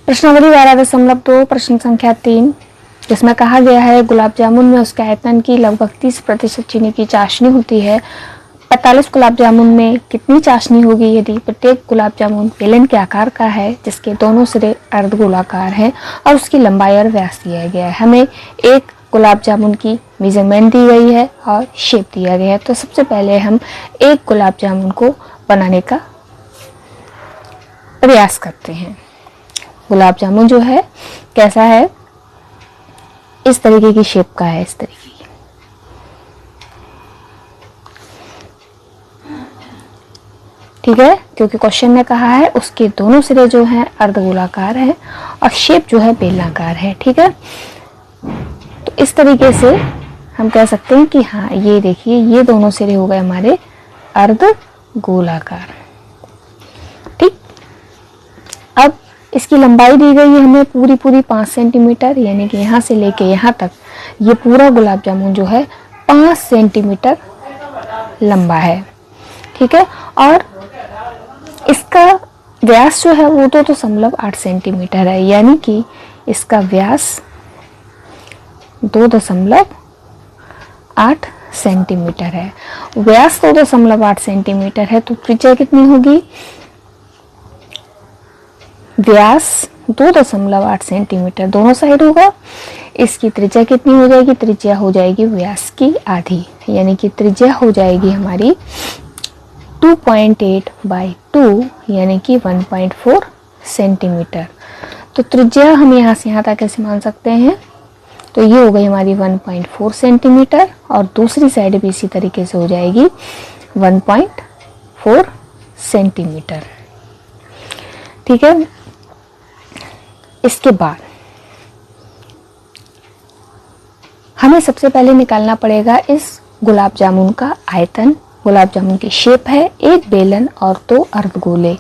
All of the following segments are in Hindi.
प्रश्नावली 12.2 प्रश्न संख्या 3, जिसमें कहा गया है गुलाब जामुन में उसके आयतन की लगभग 30% चीनी की चाशनी होती है। 45 गुलाब जामुन में कितनी चाशनी होगी यदि प्रत्येक गुलाब जामुन बेलन के आकार का है जिसके दोनों सिरे अर्धगोलाकार हैं और उसकी लंबाई और व्यास दिया गया है। हमें एक गुलाब जामुन की मेजरमेंट दी गई है और शेप दिया गया है। तो सबसे पहले हम एक गुलाब जामुन को बनाने का प्रयास करते हैं। गुलाब जामुन जो है कैसा है, इस तरीके की शेप का है, इस तरीके की। ठीक है, क्योंकि क्वेश्चन में कहा है उसके दोनों सिरे जो हैं अर्धगोलाकार हैं और शेप जो है बेलनाकार है। ठीक है, तो इस तरीके से हम कह सकते हैं कि हाँ, ये देखिए ये दोनों सिरे हो गए हमारे अर्धगोलाकार। ठीक, अब इसकी लंबाई दी गई है हमें पूरी 5 सेंटीमीटर, यानी कि यहाँ से लेके यहाँ तक ये पूरा गुलाब जामुन जो है 5 सेंटीमीटर लंबा है। ठीक है, और इसका व्यास जो है वो 2.8 सेंटीमीटर है, यानी कि इसका व्यास 2.8 सेंटीमीटर है। व्यास 2.8 सेंटीमीटर है तो त्रिज्या कितनी होगी? व्यास 2.8 सेंटीमीटर दोनों साइड होगा। इसकी त्रिज्या कितनी हो जाएगी? त्रिज्या हो जाएगी व्यास की आधी, यानी कि त्रिज्या हो जाएगी हमारी 2.8 बाई 2, यानी कि 1.4 सेंटीमीटर। तो त्रिज्या हम यहाँ से यहाँ तक कैसे मान सकते हैं? तो ये हो गई हमारी 1.4 सेंटीमीटर और दूसरी साइड भी इसी तरीके से हो जाएगी 1.4 सेंटीमीटर। ठीक है, इसके बाद हमें सबसे पहले निकालना पड़ेगा इस गुलाब जामुन का आयतन। गुलाब जामुन की शेप है एक बेलन और 2 अर्धगोले।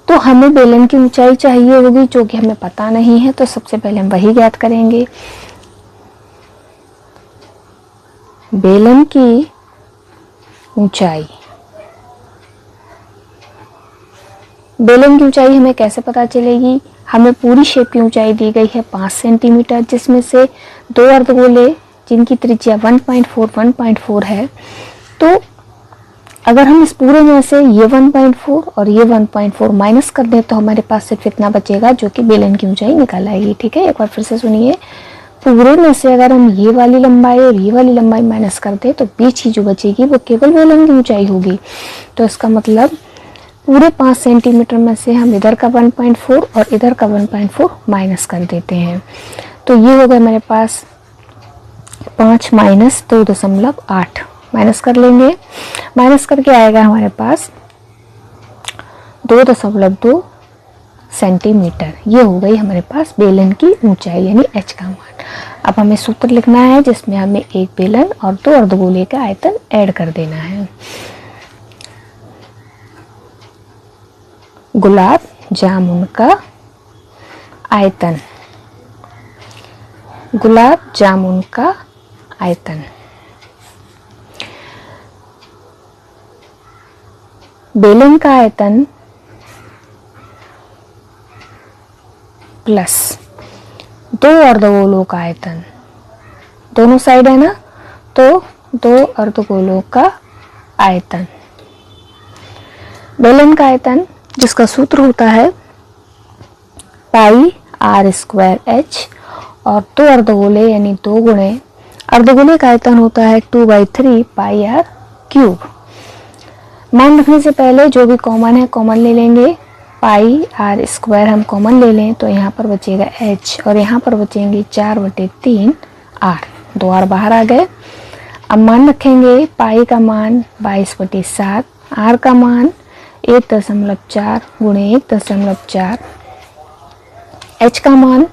तो हमें बेलन की ऊंचाई चाहिए होगी जो कि हमें पता नहीं है, तो सबसे पहले हम वही ज्ञात करेंगे। बेलन की ऊंचाई, बेलन की ऊंचाई हमें कैसे पता चलेगी? हमें पूरी शेप की ऊंचाई दी गई है 5 सेंटीमीटर, जिसमें से 2 अर्धगोले जिनकी त्रिज्या 1.4 है। तो अगर हम इस पूरे में से ये 1.4 और ये 1.4 माइनस कर दें तो हमारे पास सिर्फ इतना बचेगा जो कि बेलन की ऊंचाई निकाल आएगी। ठीक है, एक बार फिर से सुनिए। पूरे में से अगर हम ये वाली लंबाई और ये वाली लंबाई माइनस कर दें तो बीच की जो बचेगी वो केवल बेलन की ऊंचाई होगी। तो इसका मतलब पूरे 5 सेंटीमीटर में से हम इधर का 1.4 और इधर का 1.4 माइनस कर देते हैं। तो ये हो गया हमारे पास 5 माइनस 2.8, माइनस कर लेंगे। माइनस करके आएगा हमारे पास 2.2 सेंटीमीटर। ये हो गई हमारे पास बेलन की ऊंचाई, यानी h का मान। अब हमें सूत्र लिखना है जिसमें हमें एक बेलन और 2 अर्धगोले का आयतन ऐड कर देना है। गुलाब जामुन का आयतन, गुलाब जामुन का आयतन बेलन का आयतन प्लस 2 अर्धगोलों का आयतन, दोनों साइड है ना, तो 2 अर्धगोलों का आयतन। बेलन का आयतन जिसका सूत्र होता है पाई r स्क्वायर h और 2 अर्धगोले यानी 2 गुणे अर्धगोले का आयतन होता है 2/3 पाई r क्यूब। मान रखने से पहले जो भी कॉमन है कॉमन ले लेंगे। पाई r स्क्वायर हम कॉमन ले लें तो यहाँ पर बचेगा h और यहाँ पर बचेंगे 4/3 r, 2 r बाहर आ गए। अब मान रखेंगे पाई का मान 22/7, r का मान 1.4 गुणे 1.4, h का मान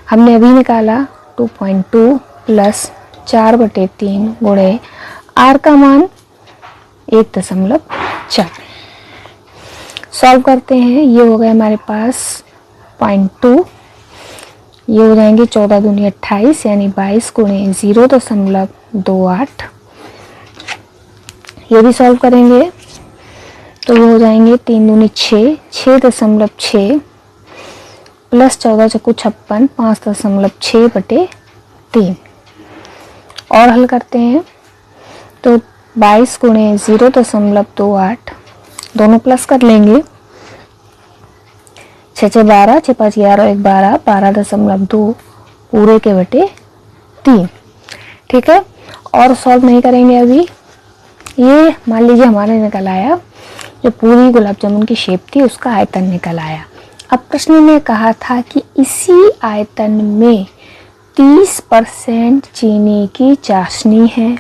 हमने अभी निकाला 2.2 प्लस 4/3 गुणे r का मान 1.4। सॉल्व करते हैं, ये हो गए हमारे पास 0.2, ये हो जाएंगे 14 दूनी 28 यानी 22 गुणे 0.28। ये भी सॉल्व करेंगे तो ये हो जाएंगे 3 दूनी 6, 6.6 प्लस 14 चौको 56, 5.6/3। और हल करते हैं तो 22 गुणे 0.28, दोनों प्लस कर लेंगे। 6 6 12, 6 5 11, 1 12, 12.2 पूरे के बटे 3। ठीक है, और सॉल्व नहीं करेंगे अभी। ये मान लीजिए हमारे निकल आया, जो पूरी गुलाब जामुन की शेप थी उसका आयतन निकल आया। अब प्रश्न में कहा था कि इसी आयतन में 30% चीनी की चाशनी है।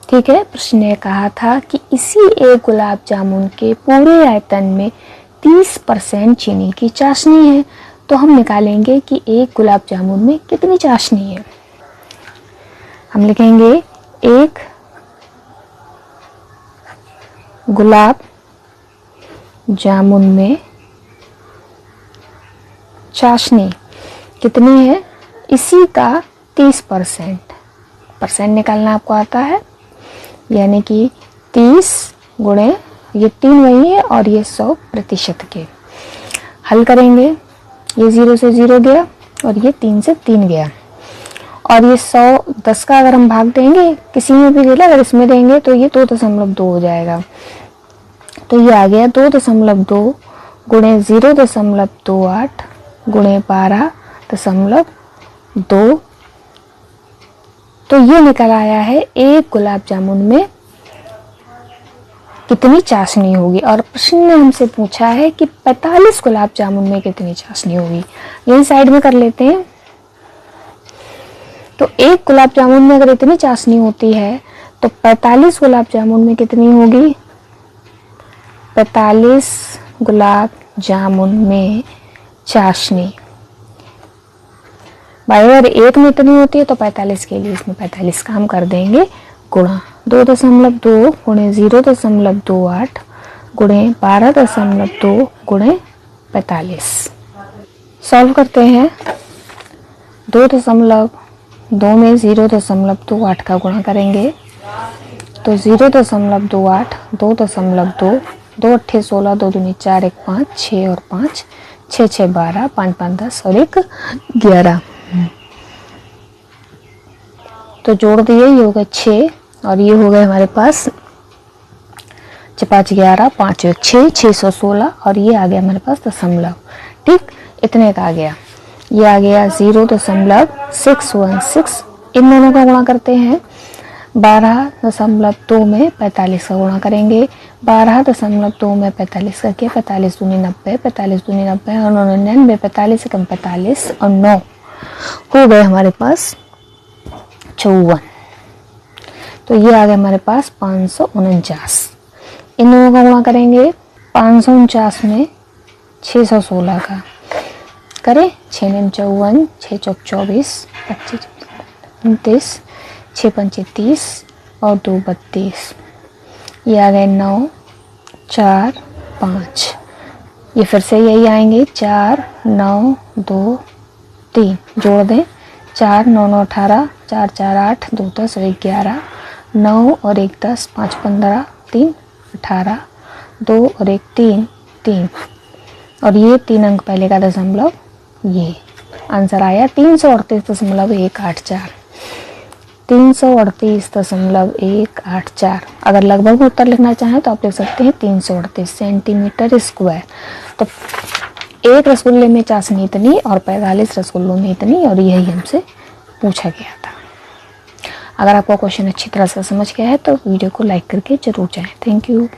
ठीक है, प्रश्न ने कहा था कि इसी एक गुलाब जामुन के पूरे आयतन में 30% चीनी की चाशनी है। तो हम निकालेंगे कि एक गुलाब जामुन में कितनी चाशनी है। हम लिखेंगे एक गुलाब जामुन में चाशनी कितनी है, इसी का 30% निकालना आपको आता है, यानी कि 30 गुणे ये 3 वही है और ये 100% के। हल करेंगे, ये 0 से 0 गया और ये 3 से 3 गया, और ये 110 का अगर हम भाग देंगे किसी में भी देला, अगर इसमें देंगे तो ये 2.2 हो जाएगा। तो ये आ गया 2.2 गुणे 0.28 गुणे 12.2। तो ये निकल आया है एक गुलाब जामुन में कितनी चाशनी होगी। और प्रश्न ने हमसे पूछा है कि 45 गुलाब जामुन में कितनी चाशनी होगी। यही साइड में कर लेते हैं। तो एक गुलाब जामुन में अगर इतनी चाशनी होती है तो 45 गुलाब जामुन में कितनी होगी। 45 गुलाब जामुन में चाशनी भाई अगर एक में इतनी होती है तो 45 के लिए इसमें 45 का हम कर देंगे गुणा 2.2 गुणे 0.28 गुणे 12.2 गुणे 45। सॉल्व करते हैं। 2.2 में 0.28 का गुणा करेंगे तो 0.28 2.2 2 8 16 2 दूनी 4 1 5 6 और 5 6 6 12 5 5 10 और 1 11। तो जोड़ दिए, ये हो गए 6 और ये हो गए हमारे पास 6 5 11 5 1 6 616 और ये आ गया हमारे पास दशमलव। ठीक, इतने का आ गया। ये आ गया 0.616। इन दोनों का गुणा करते हैं। 12.2 में 45 का गुणा करेंगे। 12.2 में 45 करके 45 दूनी 90, 45 दूनी 90 और 99, 45 से कम 45 और 9 हो गए हमारे पास 54। तो ये आ गया हमारे पास 549। इन दोनों का गुणा करेंगे। 549 में 616 का करें, 6 9 54, 6 चौक 24, 25 29, 6 5 30 और 2 32। ये आ गए 9 4 5। ये फिर से यही आएंगे 4 9 2 3। जोड़ दें, 4 9 9 18, 4 4 8 2 10 और 1 11, 9 और 1 10, 5 15 3 18, 2 और 1 3 3 और ये 3 अंक पहले का दशमलव। ये आंसर आया 338.184। 338.184। अगर लगभग उत्तर लिखना चाहें तो आप लिख सकते हैं 338 सेंटीमीटर स्क्वायर। तो एक रसगुल्ले में चाशनी इतनी और 45 रसगुल्लों में इतनी, और यही हमसे पूछा गया था। अगर आपको क्वेश्चन अच्छी तरह से समझ गया है तो वीडियो को लाइक करके जरूर जाएं। Thank you.